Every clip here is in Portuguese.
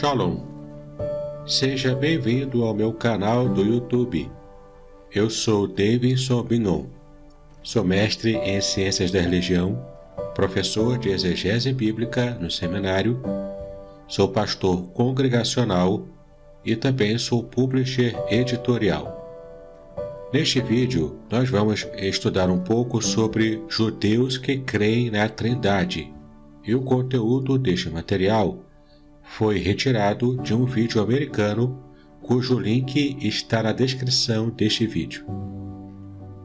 Shalom! Seja bem-vindo ao meu canal do YouTube. Eu sou Davidson Bignon. Sou mestre em Ciências da Religião, professor de Exegese Bíblica no seminário, sou pastor congregacional e também sou publisher editorial. Neste vídeo, nós vamos estudar um pouco sobre judeus que creem na Trindade, e o conteúdo deste material foi retirado de um vídeo americano, cujo link está na descrição deste vídeo.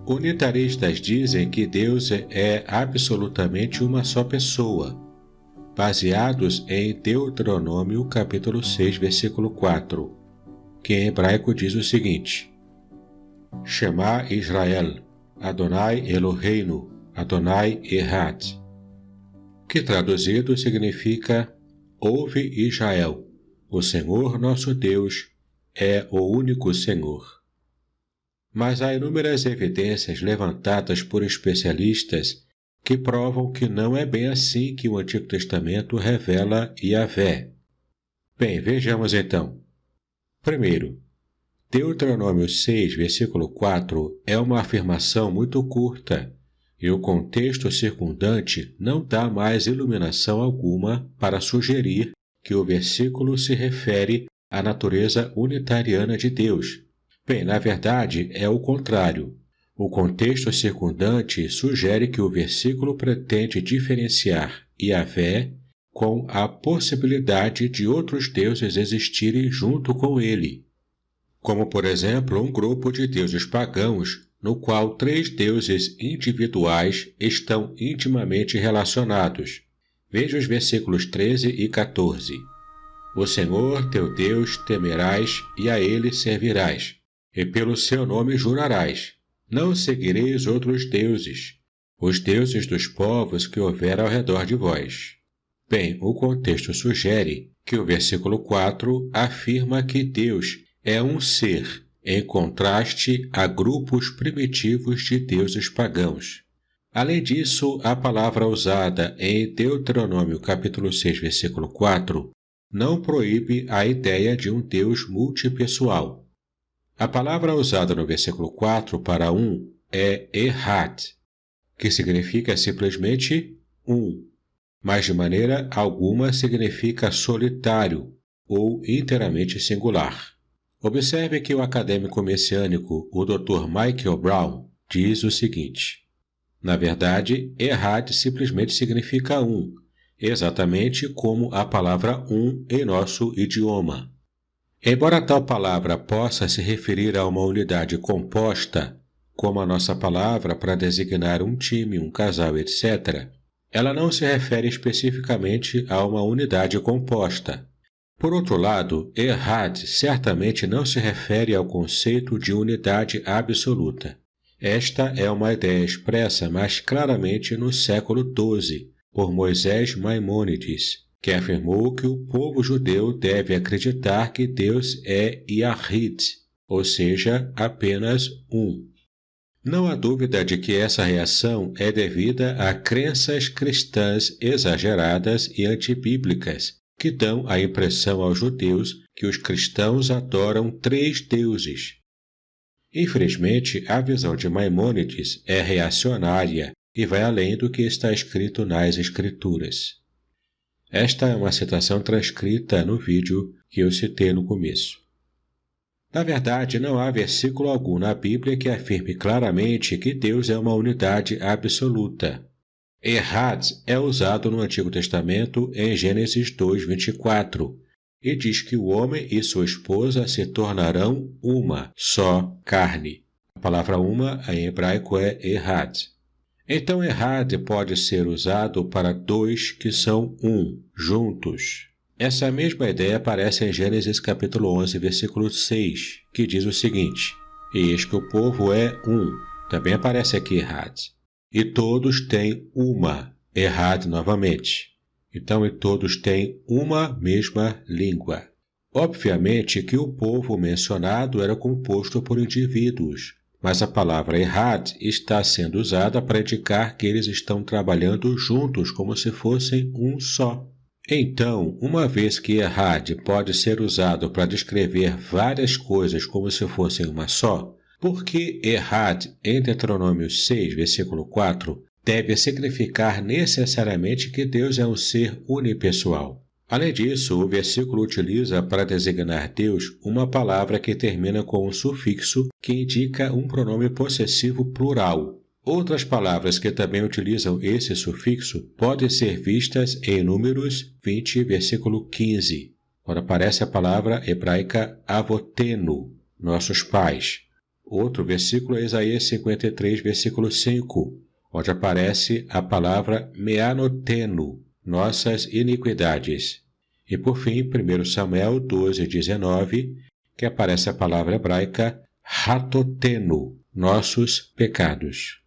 Unitaristas dizem que Deus é absolutamente uma só pessoa, baseados em Deuteronômio capítulo 6, versículo 4, que em hebraico diz o seguinte: Shema Israel, Adonai Eloheinu, Adonai Echad, que traduzido significa: Ouve Israel, o Senhor nosso Deus é o único Senhor. Mas há inúmeras evidências levantadas por especialistas que provam que não é bem assim que o Antigo Testamento revela Yahvé. Bem, vejamos então. Primeiro, Deuteronômio 6, versículo 4 é uma afirmação muito curta, e o contexto circundante não dá mais iluminação alguma para sugerir que o versículo se refere à natureza unitariana de Deus. Bem, na verdade, é o contrário. O contexto circundante sugere que o versículo pretende diferenciar Yahvé com a possibilidade de outros deuses existirem junto com ele, como, por exemplo, um grupo de deuses pagãos no qual três deuses individuais estão intimamente relacionados. Veja os versículos 13 e 14. O Senhor teu Deus temerás e a ele servirás, e pelo seu nome jurarás. Não seguireis outros deuses, os deuses dos povos que houver ao redor de vós. Bem, o contexto sugere que o versículo 4 afirma que Deus é um ser, em contraste a grupos primitivos de deuses pagãos. Além disso, a palavra usada em Deuteronômio capítulo 6, versículo 4, não proíbe a ideia de um Deus multipessoal. A palavra usada no versículo 4 para um é Echad, que significa simplesmente um, mas de maneira alguma significa solitário ou inteiramente singular. Observe que o acadêmico messiânico, o Dr. Michael Brown, diz o seguinte: na verdade, Echad simplesmente significa um, exatamente como a palavra um em nosso idioma. Embora tal palavra possa se referir a uma unidade composta, como a nossa palavra para designar um time, um casal, etc., ela não se refere especificamente a uma unidade composta. Por outro lado, Echad certamente não se refere ao conceito de unidade absoluta. Esta é uma ideia expressa mais claramente no século XII, por Moisés Maimônides, que afirmou que o povo judeu deve acreditar que Deus é Yahid, ou seja, apenas um. Não há dúvida de que essa reação é devida a crenças cristãs exageradas e antibíblicas, que dão a impressão aos judeus que os cristãos adoram três deuses. Infelizmente, a visão de Maimônides é reacionária e vai além do que está escrito nas Escrituras. Esta é uma citação transcrita no vídeo que eu citei no começo. Na verdade, não há versículo algum na Bíblia que afirme claramente que Deus é uma unidade absoluta. Echad é usado no Antigo Testamento em Gênesis 2, 24, e diz que o homem e sua esposa se tornarão uma só carne. A palavra uma em hebraico é Echad. Então Echad pode ser usado para dois que são um, juntos. Essa mesma ideia aparece em Gênesis capítulo 11, versículo 6, que diz o seguinte: eis que o povo é um. Também aparece aqui Echad. E todos têm uma, Echad novamente. Então, e todos têm uma mesma língua. Obviamente que o povo mencionado era composto por indivíduos, mas a palavra Echad está sendo usada para indicar que eles estão trabalhando juntos como se fossem um só. Então, uma vez que Errad pode ser usado para descrever várias coisas como se fossem uma só, por que Errad, em Deuteronômio 6, versículo 4, deve significar necessariamente que Deus é um ser unipessoal? Além disso, o versículo utiliza para designar Deus uma palavra que termina com um sufixo que indica um pronome possessivo plural. Outras palavras que também utilizam esse sufixo podem ser vistas em Números 20, versículo 15, onde aparece a palavra hebraica avotenu, nossos pais. Outro versículo é Isaías 53, versículo 5, onde aparece a palavra meanotenu, nossas iniquidades. E por fim, 1 Samuel 12, 19, que aparece a palavra hebraica hatotenu, nossos pecados.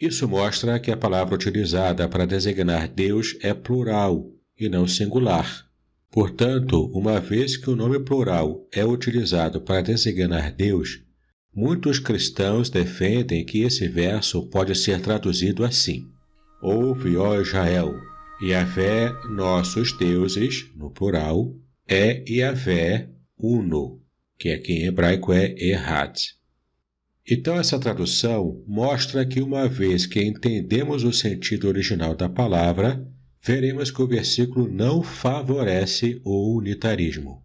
Isso mostra que a palavra utilizada para designar Deus é plural e não singular. Portanto, uma vez que o nome plural é utilizado para designar Deus, muitos cristãos defendem que esse verso pode ser traduzido assim: Ouve, ó Israel, Yahvé, nossos deuses, no plural, é Yahvé uno, que aqui em hebraico é Errad. Então, essa tradução mostra que uma vez que entendemos o sentido original da palavra, veremos que o versículo não favorece o unitarismo.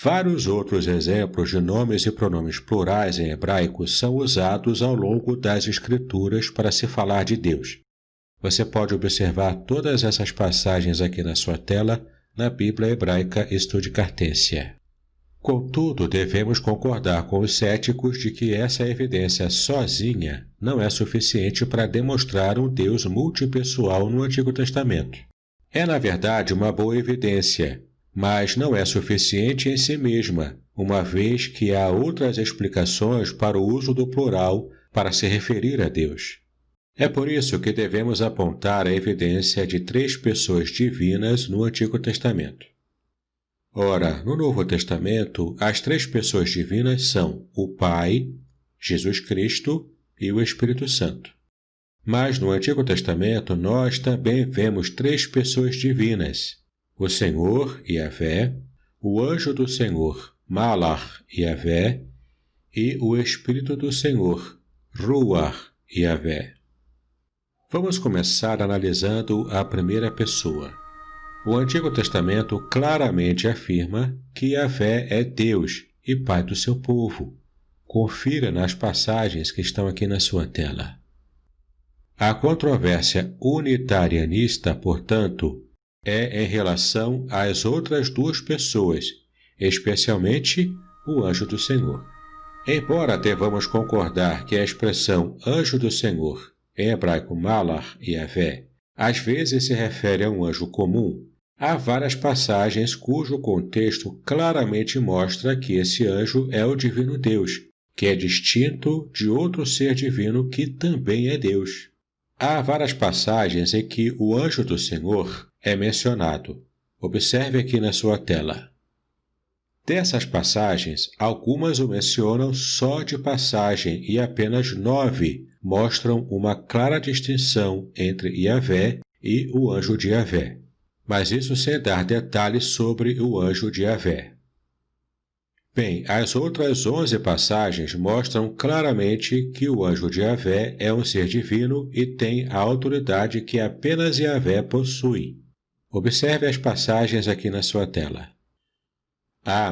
Vários outros exemplos de nomes e pronomes plurais em hebraico são usados ao longo das Escrituras para se falar de Deus. Você pode observar todas essas passagens aqui na sua tela, na Bíblia Hebraica Estude Cartêsia. Contudo, devemos concordar com os céticos de que essa evidência sozinha não é suficiente para demonstrar um Deus multipessoal no Antigo Testamento. É, na verdade, uma boa evidência, mas não é suficiente em si mesma, uma vez que há outras explicações para o uso do plural para se referir a Deus. É por isso que devemos apontar a evidência de 3 pessoas divinas no Antigo Testamento. Ora, no Novo Testamento, as 3 pessoas divinas são o Pai, Jesus Cristo e o Espírito Santo. Mas no Antigo Testamento nós também vemos 3 pessoas divinas: o Senhor, Yahvé, o anjo do Senhor, Malach, Yahvé, e o Espírito do Senhor, Ruach, Yahvé. Vamos começar analisando a primeira pessoa. O Antigo Testamento claramente afirma que Yahvé é Deus e Pai do seu povo. Confira nas passagens que estão aqui na sua tela. A controvérsia unitarianista, portanto, é em relação às outras 2 pessoas, especialmente o anjo do Senhor. Embora devamos concordar que a expressão anjo do Senhor, em hebraico Malach Yahvé, às vezes se refere a um anjo comum, há várias passagens cujo contexto claramente mostra que esse anjo é o divino Deus, que é distinto de outro ser divino que também é Deus. Há várias passagens em que o anjo do Senhor é mencionado. Observe aqui na sua tela. Dessas passagens, algumas o mencionam só de passagem e apenas 9 mostram uma clara distinção entre Yahvé e o anjo de Yahvé. Mas isso sem dar detalhes sobre o anjo de Yahvé. Bem, as outras 11 passagens mostram claramente que o anjo de Yahvé é um ser divino e tem a autoridade que apenas Yahvé possui. Observe as passagens aqui na sua tela.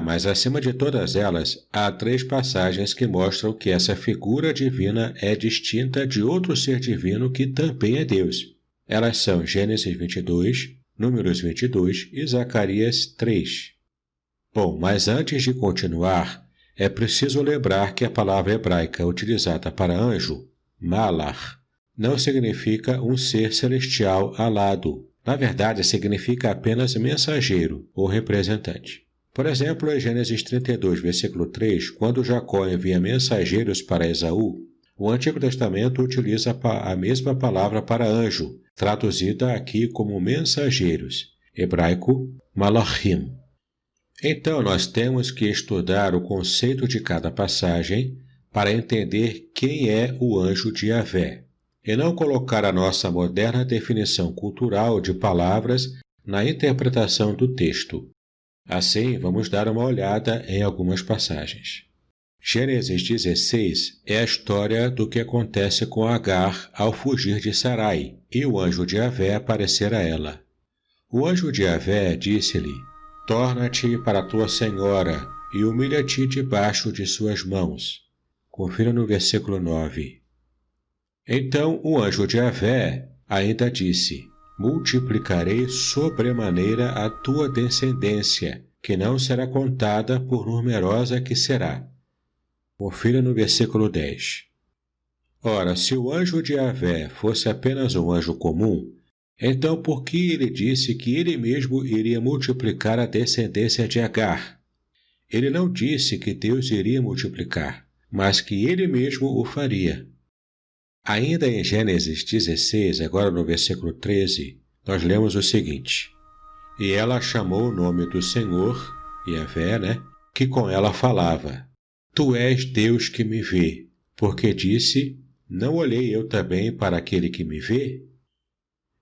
Mas acima de todas elas, há 3 passagens que mostram que essa figura divina é distinta de outro ser divino que também é Deus. Elas são Gênesis 22, Números 22 e Zacarias 3. Bom, mas antes de continuar, é preciso lembrar que a palavra hebraica utilizada para anjo, malach, não significa um ser celestial alado. Na verdade, significa apenas mensageiro ou representante. Por exemplo, em Gênesis 32, versículo 3, quando Jacó envia mensageiros para Esaú, o Antigo Testamento utiliza a mesma palavra para anjo, traduzida aqui como mensageiros, hebraico malachim. Então, nós temos que estudar o conceito de cada passagem para entender quem é o anjo de Yahvé, e não colocar a nossa moderna definição cultural de palavras na interpretação do texto. Assim, vamos dar uma olhada em algumas passagens. Gênesis 16 é a história do que acontece com Agar ao fugir de Sarai e o anjo de Yahvé aparecer a ela. O anjo de Yahvé disse-lhe: torna-te para tua senhora e humilha-te debaixo de suas mãos. Confira no versículo 9. Então o anjo de Yahvé ainda disse: multiplicarei sobremaneira a tua descendência, que não será contada por numerosa que será. Confira no versículo 10. Ora, se o anjo de Yahvé fosse apenas um anjo comum, então por que ele disse que ele mesmo iria multiplicar a descendência de Agar? Ele não disse que Deus iria multiplicar, mas que ele mesmo o faria. Ainda em Gênesis 16, agora no versículo 13, nós lemos o seguinte: e ela chamou o nome do Senhor, Yahvé, que com ela falava: tu és Deus que me vê, porque disse: não olhei eu também para aquele que me vê?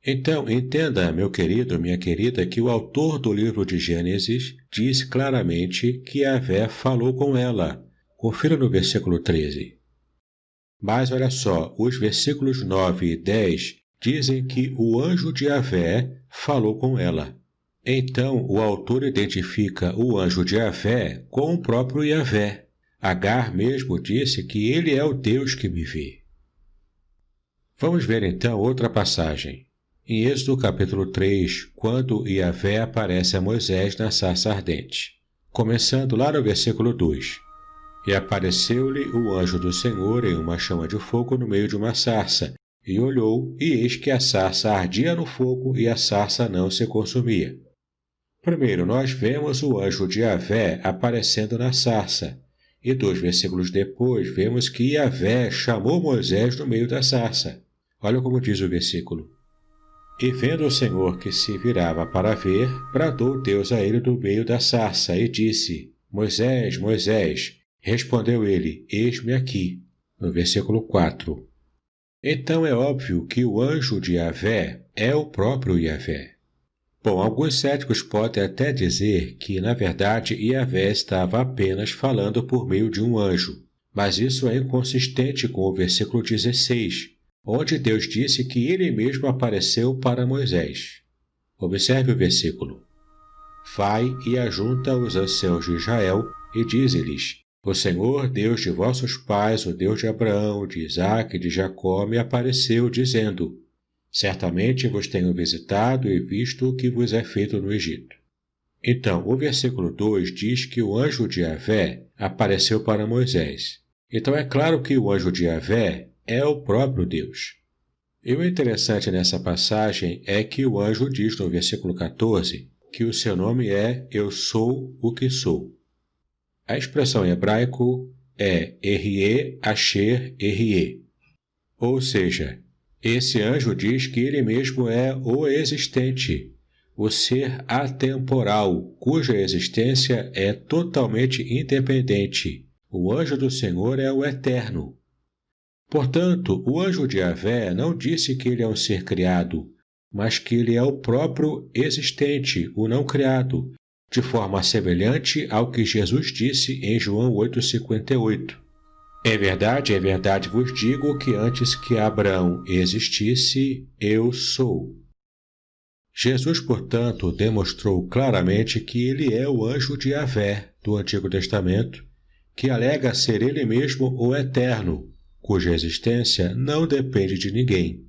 Então, entenda, meu querido, minha querida, que o autor do livro de Gênesis diz claramente que Yahvé falou com ela. Confira no versículo 13. Mas olha só, os versículos 9 e 10 dizem que o anjo de Yahvé falou com ela. Então, o autor identifica o anjo de Yahvé com o próprio Yahvé. Agar mesmo disse que ele é o Deus que me vê. Vamos ver então outra passagem. Em Êxodo capítulo 3, quando Yahvé aparece a Moisés na sarça ardente. Começando lá no versículo 2. E apareceu-lhe o anjo do Senhor em uma chama de fogo no meio de uma sarça, e olhou, e eis que a sarça ardia no fogo e a sarça não se consumia. Primeiro, nós vemos o anjo de Yahvé aparecendo na sarça. E 2 versículos depois, vemos que Yahvé chamou Moisés no meio da sarça. Olha como diz o versículo. E vendo o Senhor que se virava para ver, bradou Deus a ele do meio da sarça e disse: Moisés, Moisés. Respondeu ele: eis-me aqui. No versículo 4. Então é óbvio que o anjo de Yahvé é o próprio Yahvé. Bom, alguns céticos podem até dizer que, na verdade, Yahvé estava apenas falando por meio de um anjo, mas isso é inconsistente com o versículo 16, onde Deus disse que ele mesmo apareceu para Moisés. Observe o versículo. Vai e ajunta os anciãos de Israel e dize-lhes: o Senhor, Deus de vossos pais, o Deus de Abraão, de Isaque e de Jacó, me apareceu, dizendo: certamente vos tenho visitado e visto o que vos é feito no Egito. Então, o versículo 2 diz que o anjo de Yahvé apareceu para Moisés. Então é claro que o anjo de Yahvé é o próprio Deus. E o interessante nessa passagem é que o anjo diz no versículo 14 que o seu nome é Eu Sou o que Sou. A expressão em hebraico é Erie Asher Erie, ou seja, esse anjo diz que ele mesmo é o existente, o ser atemporal, cuja existência é totalmente independente. O anjo do Senhor é o eterno. Portanto, o anjo de Yahvé não disse que ele é um ser criado, mas que ele é o próprio existente, o não criado, de forma semelhante ao que Jesus disse em João 8,58. Em verdade vos digo que antes que Abraão existisse, eu sou. Jesus, portanto, demonstrou claramente que ele é o anjo de Yahvé do Antigo Testamento, que alega ser ele mesmo o Eterno, cuja existência não depende de ninguém.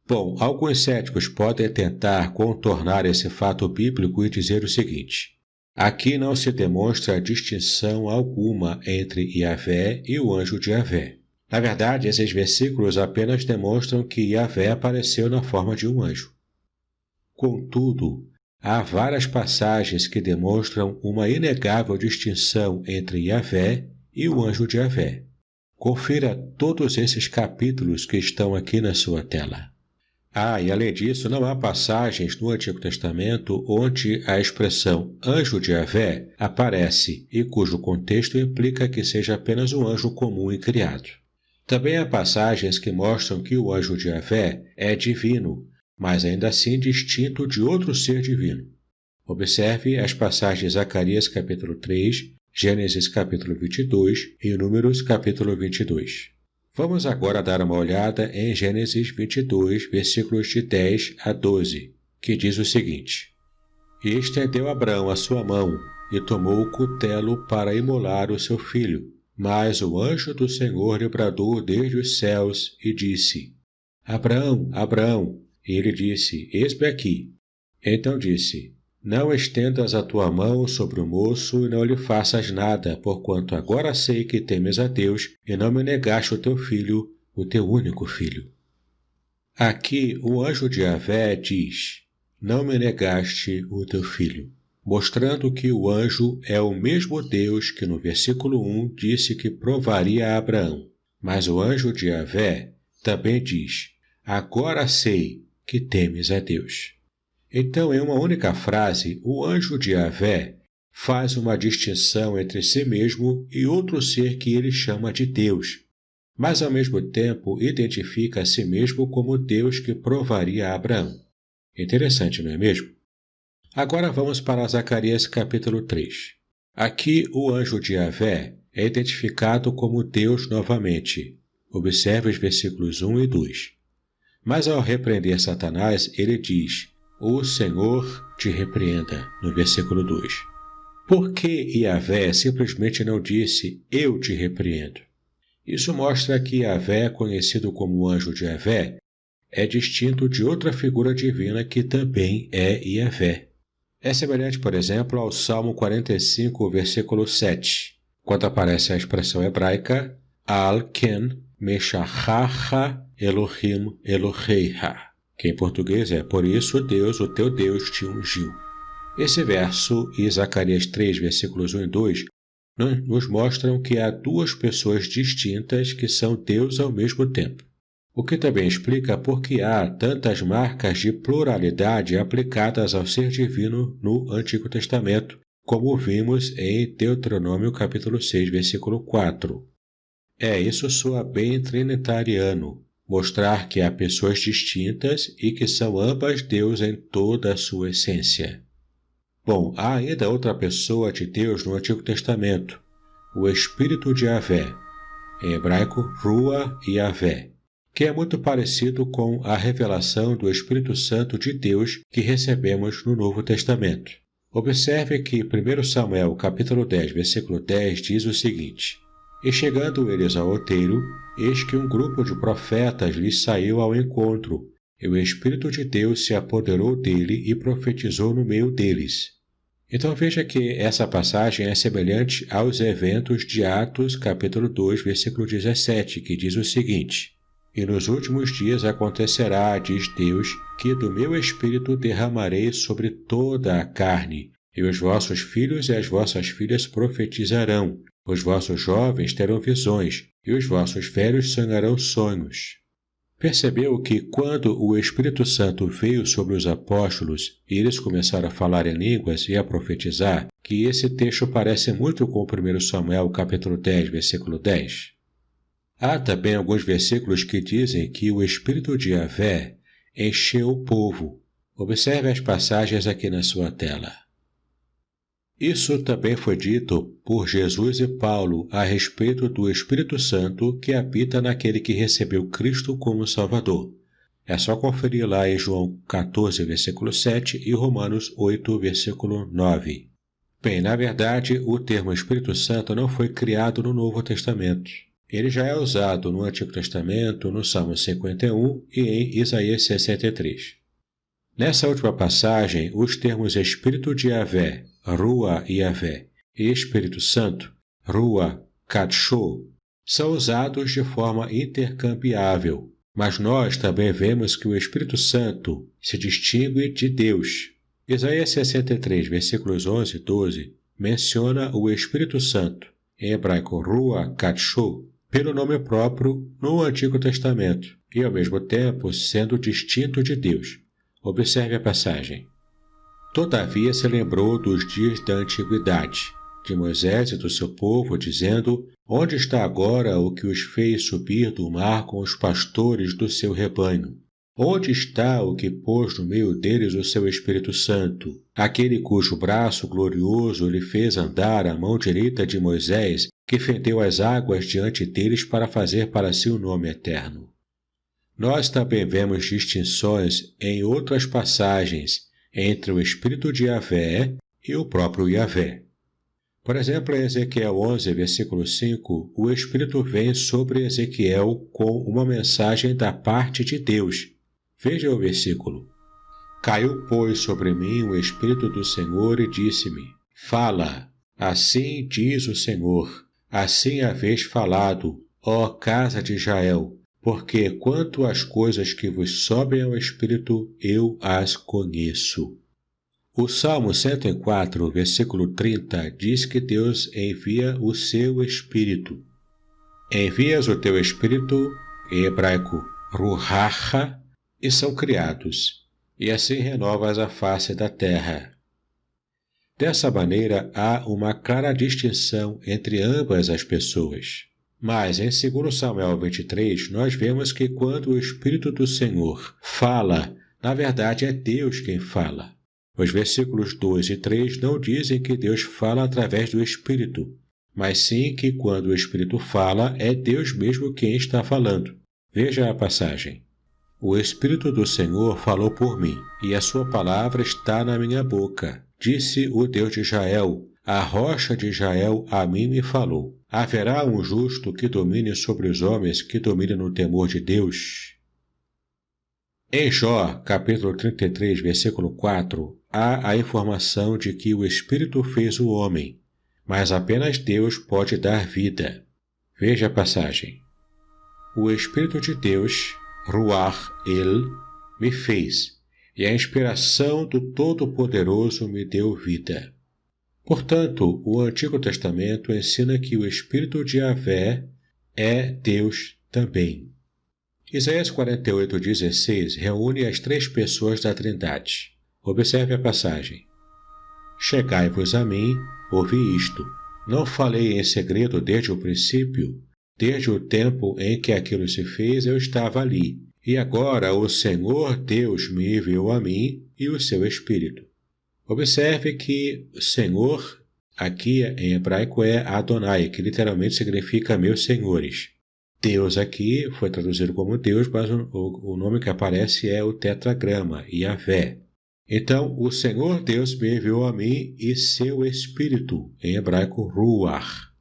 Bom, alguns céticos podem tentar contornar esse fato bíblico e dizer o seguinte: aqui não se demonstra distinção alguma entre Yahvé e o anjo de Yahvé. Na verdade, esses versículos apenas demonstram que Yahvé apareceu na forma de um anjo. Contudo, há várias passagens que demonstram uma inegável distinção entre Yahvé e o anjo de Yahvé. Confira todos esses capítulos que estão aqui na sua tela. E além disso, não há passagens no Antigo Testamento onde a expressão anjo de Yahvé aparece e cujo contexto implica que seja apenas um anjo comum e criado. Também há passagens que mostram que o anjo de Yahvé é divino, mas ainda assim distinto de outro ser divino. Observe as passagens de Zacarias capítulo 3, Gênesis capítulo 22 e Números capítulo 22. Vamos agora dar uma olhada em Gênesis 22, versículos de 10 a 12, que diz o seguinte: E estendeu Abrão a sua mão, e tomou o cutelo para imolar o seu filho. Mas o anjo do Senhor lhe bradou desde os céus, e disse: Abrão, Abrão. E ele disse: Eis-me aqui. Então disse: Não estendas a tua mão sobre o moço, e não lhe faças nada, porquanto agora sei que temes a Deus, e não me negaste o teu filho, o teu único filho. Aqui o anjo de Yahvé diz: Não me negaste o teu filho, mostrando que o anjo é o mesmo Deus que no versículo 1 disse que provaria a Abraão. Mas o anjo de Yahvé também diz: Agora sei que temes a Deus. Então, em uma única frase, o anjo de Yahvé faz uma distinção entre si mesmo e outro ser que ele chama de Deus, mas ao mesmo tempo identifica a si mesmo como Deus que provaria a Abraão. Interessante, não é mesmo? Agora vamos para Zacarias capítulo 3. Aqui o anjo de Yahvé é identificado como Deus novamente. Observe os versículos 1 e 2. Mas ao repreender Satanás, ele diz: O Senhor te repreenda, no versículo 2. Por que Yahvé simplesmente não disse: Eu te repreendo? Isso mostra que Yahvé, conhecido como anjo de Yahvé, é distinto de outra figura divina que também é Yahvé. É semelhante, por exemplo, ao Salmo 45, versículo 7, quando aparece a expressão hebraica Al-Ken Meshachacha Elohim Eloheiha, que em português é Por isso Deus, o teu Deus, te ungiu. Esse verso e Zacarias 3, versículos 1 e 2, nos mostram que há duas pessoas distintas que são Deus ao mesmo tempo, o que também explica por que há tantas marcas de pluralidade aplicadas ao ser divino no Antigo Testamento, como vimos em Deuteronômio capítulo 6, versículo 4. Isso soa bem trinitariano, mostrar que há pessoas distintas e que são ambas Deus em toda a sua essência. Bom, há ainda outra pessoa de Deus no Antigo Testamento, o Espírito de Yahvé, em hebraico Rua Yahvé, que é muito parecido com a revelação do Espírito Santo de Deus que recebemos no Novo Testamento. Observe que 1 Samuel capítulo 10, versículo 10 diz o seguinte: E chegando eles ao outeiro, eis que um grupo de profetas lhes saiu ao encontro, e o Espírito de Deus se apoderou dele e profetizou no meio deles. Então veja que essa passagem é semelhante aos eventos de Atos capítulo 2, versículo 17, que diz o seguinte: E nos últimos dias acontecerá, diz Deus, que do meu Espírito derramarei sobre toda a carne, e os vossos filhos e as vossas filhas profetizarão, os vossos jovens terão visões, e os vossos velhos sonharão sonhos. Percebeu que quando o Espírito Santo veio sobre os apóstolos e eles começaram a falar em línguas e a profetizar, que esse texto parece muito com 1 Samuel capítulo 10, versículo 10? Há também alguns versículos que dizem que o Espírito de Yahvé encheu o povo. Observe as passagens aqui na sua tela. Isso também foi dito por Jesus e Paulo a respeito do Espírito Santo que habita naquele que recebeu Cristo como Salvador. É só conferir lá em João 14, versículo 7 e Romanos 8, versículo 9. Bem, na verdade, o termo Espírito Santo não foi criado no Novo Testamento. Ele já é usado no Antigo Testamento, no Salmo 51 e em Isaías 63. Nessa última passagem, os termos Espírito de Yahvé, Rua Yahvé, e Espírito Santo, Rua Kadsho, são usados de forma intercambiável, mas nós também vemos que o Espírito Santo se distingue de Deus. Isaías 63, versículos 11 e 12, menciona o Espírito Santo, em hebraico Rua Kadsho, pelo nome próprio no Antigo Testamento, e ao mesmo tempo sendo distinto de Deus. Observe a passagem. Todavia se lembrou dos dias da antiguidade, de Moisés e do seu povo, dizendo: Onde está agora o que os fez subir do mar com os pastores do seu rebanho? Onde está o que pôs no meio deles o seu Espírito Santo, aquele cujo braço glorioso lhe fez andar à mão direita de Moisés, que fendeu as águas diante deles para fazer para si um nome eterno? Nós também vemos distinções em outras passagens entre o Espírito de Yahvé e o próprio Yahvé. Por exemplo, em Ezequiel 11, versículo 5, o Espírito vem sobre Ezequiel com uma mensagem da parte de Deus. Veja o versículo. Caiu, pois, sobre mim o Espírito do Senhor e disse-me: Fala, assim diz o Senhor, assim haveis falado, ó casa de Israel, porque quanto às coisas que vos sobem ao Espírito, eu as conheço. O Salmo 104, versículo 30, diz que Deus envia o seu Espírito. Envias o teu Espírito, em hebraico, ruach, e são criados, e assim renovas a face da terra. Dessa maneira, há uma clara distinção entre ambas as pessoas. Mas, em 2 Samuel 23, nós vemos que quando o Espírito do Senhor fala, na verdade é Deus quem fala. Os versículos 2 e 3 não dizem que Deus fala através do Espírito, mas sim que quando o Espírito fala, é Deus mesmo quem está falando. Veja a passagem. O Espírito do Senhor falou por mim, e a sua palavra está na minha boca. Disse o Deus de Israel, a rocha de Israel a mim me falou. Haverá um justo que domine sobre os homens, que domine no temor de Deus? Em Jó, capítulo 33, versículo 4, há a informação de que o Espírito fez o homem, mas apenas Deus pode dar vida. Veja a passagem. O Espírito de Deus, Ruach El, me fez, e a inspiração do Todo-Poderoso me deu vida. Portanto, o Antigo Testamento ensina que o Espírito de Yahvé é Deus também. Isaías 48:16 reúne as três pessoas da Trindade. Observe a passagem. Chegai-vos a mim, ouvi isto. Não falei em segredo desde o princípio? Desde o tempo em que aquilo se fez, eu estava ali. E agora o Senhor Deus me enviou a mim e o seu Espírito. Observe que Senhor, aqui em hebraico, é Adonai, que literalmente significa meus senhores. Deus aqui foi traduzido como Deus, mas o nome que aparece é o tetragrama, Yahvé. Então, o Senhor Deus me enviou a mim e seu Espírito, em hebraico, Ruach.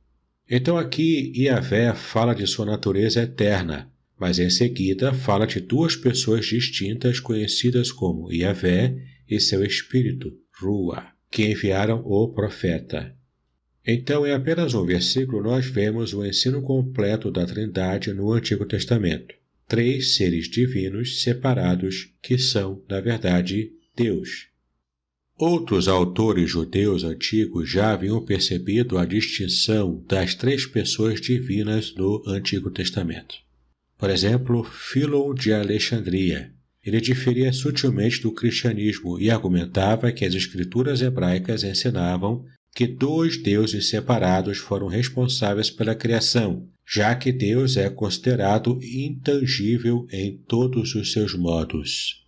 Então aqui, Yahvé fala de sua natureza eterna, mas em seguida fala de duas pessoas distintas conhecidas como Yahvé e seu Espírito, Ruach, que enviaram o profeta. Então, em apenas um versículo, nós vemos o ensino completo da Trindade no Antigo Testamento. Três seres divinos separados que são, na verdade, Deus. Outros autores judeus antigos já haviam percebido a distinção das três pessoas divinas no Antigo Testamento. Por exemplo, Fílon de Alexandria. Ele diferia sutilmente do cristianismo e argumentava que as escrituras hebraicas ensinavam que dois deuses separados foram responsáveis pela criação, já que Deus é considerado intangível em todos os seus modos.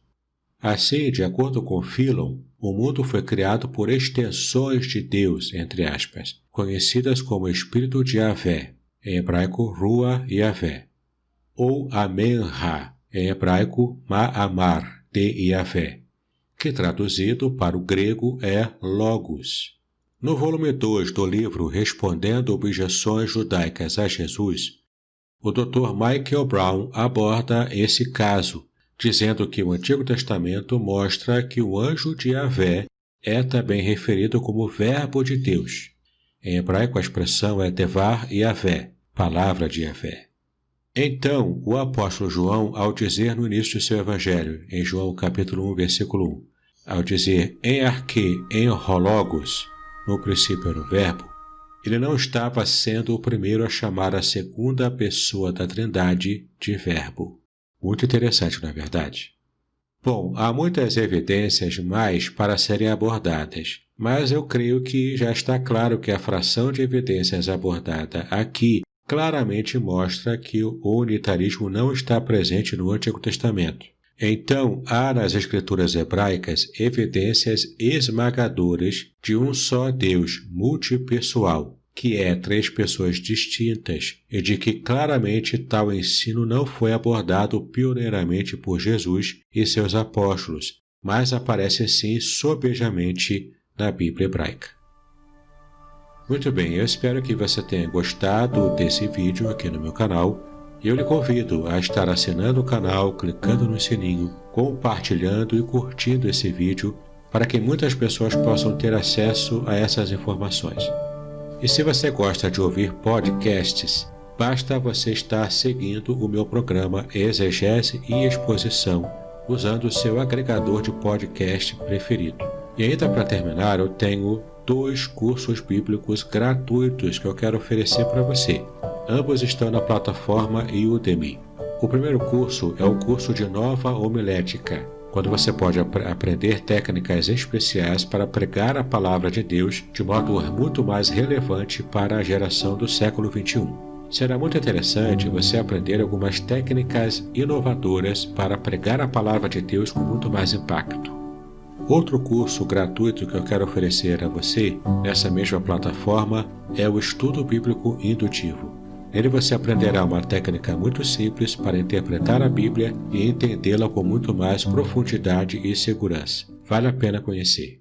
Assim, de acordo com Fílon, o mundo foi criado por extensões de Deus, entre aspas, conhecidas como Espírito de Yahvé, em hebraico Ruach Yahvé, ou Amen-Ra, em hebraico Ma'amar, de Yahvé, que traduzido para o grego é Logos. No volume 2 do livro Respondendo Objeções Judaicas a Jesus, o Dr. Michael Brown aborda esse caso, dizendo que o Antigo Testamento mostra que o anjo de Yahvé é também referido como Verbo de Deus. Em hebraico a expressão é Devar Yahvé, palavra de Yahvé. Então, o apóstolo João, ao dizer no início de seu evangelho, em João capítulo 1, versículo 1, ao dizer em arque, em hologos, no princípio era o verbo, ele não estava sendo o primeiro a chamar a segunda pessoa da Trindade de verbo. Muito interessante, não é verdade? Bom, há muitas evidências mais para serem abordadas, mas eu creio que já está claro que a fração de evidências abordada aqui claramente mostra que o unitarismo não está presente no Antigo Testamento. Então, há nas Escrituras hebraicas evidências esmagadoras de um só Deus multipessoal, que é 3 pessoas distintas, e de que claramente tal ensino não foi abordado pioneiramente por Jesus e seus apóstolos, mas aparece sim sobejamente na Bíblia hebraica. Muito bem, eu espero que você tenha gostado desse vídeo aqui no meu canal. E eu lhe convido a estar assinando o canal, clicando no sininho, compartilhando e curtindo esse vídeo para que muitas pessoas possam ter acesso a essas informações. E se você gosta de ouvir podcasts, basta você estar seguindo o meu programa Exegese e Exposição, usando o seu agregador de podcast preferido. E ainda para terminar, eu tenho 2 cursos bíblicos gratuitos que eu quero oferecer para você. Ambos estão na plataforma Udemy. O primeiro curso é o curso de Nova Homilética, quando você pode aprender técnicas especiais para pregar a palavra de Deus de modo muito mais relevante para a geração do século XXI. Será muito interessante você aprender algumas técnicas inovadoras para pregar a palavra de Deus com muito mais impacto. Outro curso gratuito que eu quero oferecer a você, nessa mesma plataforma, é o Estudo Bíblico Indutivo. Nele você aprenderá uma técnica muito simples para interpretar a Bíblia e entendê-la com muito mais profundidade e segurança. Vale a pena conhecer.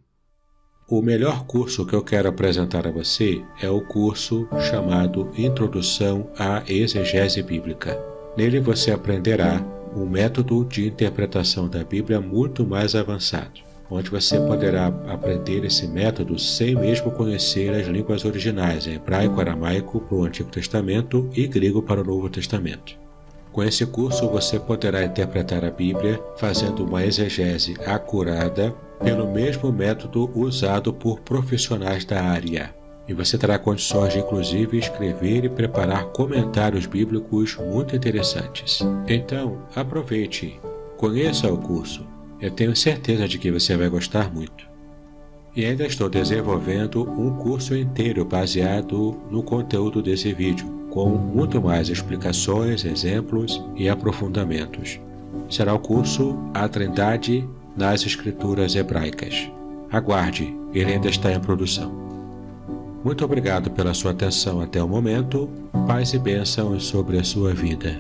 O melhor curso que eu quero apresentar a você é o curso chamado Introdução à Exegese Bíblica. Nele você aprenderá um método de interpretação da Bíblia muito mais avançado, onde você poderá aprender esse método sem mesmo conhecer as línguas originais, hebraico, aramaico para o Antigo Testamento e grego para o Novo Testamento. Com esse curso você poderá interpretar a Bíblia fazendo uma exegese acurada pelo mesmo método usado por profissionais da área. E você terá condições de inclusive escrever e preparar comentários bíblicos muito interessantes. Então, aproveite, conheça o curso. Eu tenho certeza de que você vai gostar muito. E ainda estou desenvolvendo um curso inteiro baseado no conteúdo desse vídeo, com muito mais explicações, exemplos e aprofundamentos. Será o curso A Trindade nas Escrituras Hebraicas. Aguarde, ele ainda está em produção. Muito obrigado pela sua atenção até o momento. Paz e bênçãos sobre a sua vida.